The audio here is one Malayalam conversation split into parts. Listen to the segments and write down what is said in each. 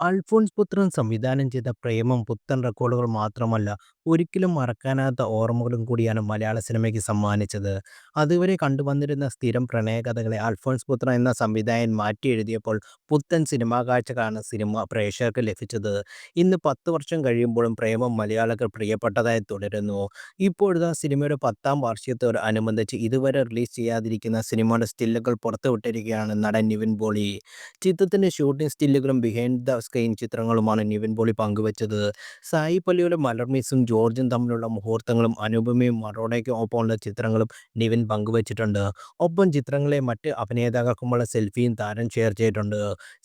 അൽഫോൺസ് പുത്രൻ സംവിധാനം ചെയ്ത പ്രേമം പുത്തൻ റെക്കോർഡുകൾ മാത്രമല്ല, ഒരിക്കലും മറക്കാനാകാത്ത ഓർമ്മകളും കൂടിയാണ് മലയാള സിനിമയ്ക്ക് സമ്മാനിച്ചത്. അതുവരെ കണ്ടുവന്നിരുന്ന സ്ഥിരം പ്രണയകഥകളെ അൽഫോൺസ് പുത്രൻ എന്ന സംവിധായകൻ മാറ്റിയെഴുതിയപ്പോൾ പുത്തൻ സിനിമാ കാഴ്ചകളാണ് സിനിമ പ്രേക്ഷകർക്ക് ലഭിച്ചത്. ഇന്ന് 10 വർഷം കഴിയുമ്പോഴും പ്രേമം മലയാളികൾക്ക് പ്രിയപ്പെട്ടതായി തുടരുന്നു. ഇപ്പോഴിതാ സിനിമയുടെ 10ാം വാർഷികത്തോടനുബന്ധിച്ച് ഇതുവരെ റിലീസ് ചെയ്യാതിരിക്കുന്ന സിനിമയുടെ സ്റ്റില്ലുകൾ പുറത്തുവിട്ടിരിക്കുകയാണ് നടൻ നിവിൻ പോളി. ചിത്രത്തിന്റെ ഷൂട്ടിംഗ് സ്റ്റില്ലുകളും ബിഹൈൻഡ് ദ സ്ക്രീൻ ചിത്രങ്ങളുമാണ് നിവിൻ പോളി പങ്കുവച്ചത്. സായി പല്ലിയുടെ മലർമീസും ജോർജും തമ്മിലുള്ള മുഹൂർത്തങ്ങളും അനുപമയും മറോണയ്ക്കും ഒപ്പമുള്ള ചിത്രങ്ങളും നിവിൻ പങ്കുവച്ചിട്ടുണ്ട്. ഒപ്പം ചിത്രങ്ങളിലെ മറ്റ് അഭിനേതാക്കൾക്കുമുള്ള സെൽഫിയും താരം ഷെയർ ചെയ്തിട്ടുണ്ട്.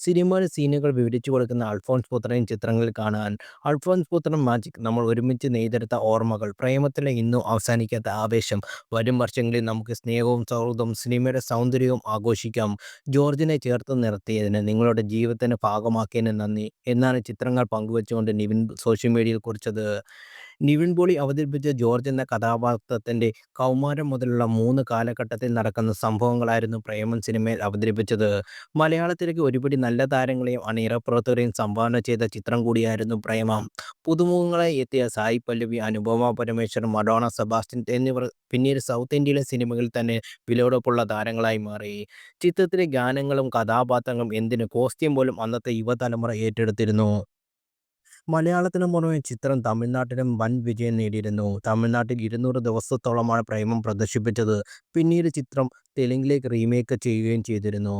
സിനിമയുടെ സീനുകൾ വിവരിച്ചു കൊടുക്കുന്ന അൽഫോൺസ് പുത്രൻ ചിത്രങ്ങളിൽ കാണാൻ. അൽഫോൺസ് പുത്രൻ മാജിക്, നമ്മൾ ഒരുമിച്ച് നെയ്തെടുത്ത ഓർമ്മകൾ, പ്രേമത്തിലെ ഇന്നും അവസാനിക്കാത്ത ആവേശം, വരും വർഷങ്ങളിൽ നമുക്ക് സ്നേഹവും സൗഹൃദവും സിനിമയുടെ സൗന്ദര്യവും ആഘോഷിക്കാം. ജോർജിനെ ചേർത്ത് നിർത്തിയതിന്, നിങ്ങളുടെ ജീവിതത്തിന്റെ ഭാഗമാക്കിയതിന് നന്ദി എന്നാണ് ചിത്രങ്ങൾ പങ്കുവച്ചുകൊണ്ട് നിവിൻ സോഷ്യൽ മീഡിയയിൽ കുറിച്ചത്. നിവിൻ പോളി അവതരിപ്പിച്ച ജോർജ് എന്ന കഥാപാത്രത്തിന്റെ കൗമാരം മുതലുള്ള 3 കാലഘട്ടത്തിൽ നടക്കുന്ന സംഭവങ്ങളായിരുന്നു പ്രേമം സിനിമയിൽ അവതരിപ്പിച്ചത്. മലയാളത്തിലേക്ക് ഒരുപിടി നല്ല താരങ്ങളെയും അണിയറ പ്രവർത്തകരെയും സംഭാവന ചെയ്ത ചിത്രം കൂടിയായിരുന്നു പ്രേമം. പുതുമുഖങ്ങളായി എത്തിയ സായി പല്ലവി, അനുപമ പരമേശ്വരൻ, മഡോണ സെബാസ്റ്റ്യൻ എന്നിവർ പിന്നീട് സൗത്ത് ഇന്ത്യയിലെ സിനിമകളിൽ തന്നെ വിലപിടിപ്പുള്ള താരങ്ങളായി മാറി. ചിത്രത്തിലെ ഗാനങ്ങളും കഥാപാത്രങ്ങളും, എന്തിന് കോസ്റ്റ്യൂം പോലും അന്നത്തെ യുവതലമുറ ഏറ്റെടുത്തിരുന്നു. മലയാളത്തിന് പുറമെ ചിത്രം തമിഴ്നാട്ടിലും വൻ വിജയം നേടിയിരുന്നു. തമിഴ്നാട്ടിൽ 200 ദിവസത്തോളമാണ് പ്രേമം പ്രദർശിപ്പിച്ചത്. പിന്നീട് ചിത്രം തെലുങ്കിലേക്ക് റീമേക്ക് ചെയ്യുകയും ചെയ്തിരുന്നു.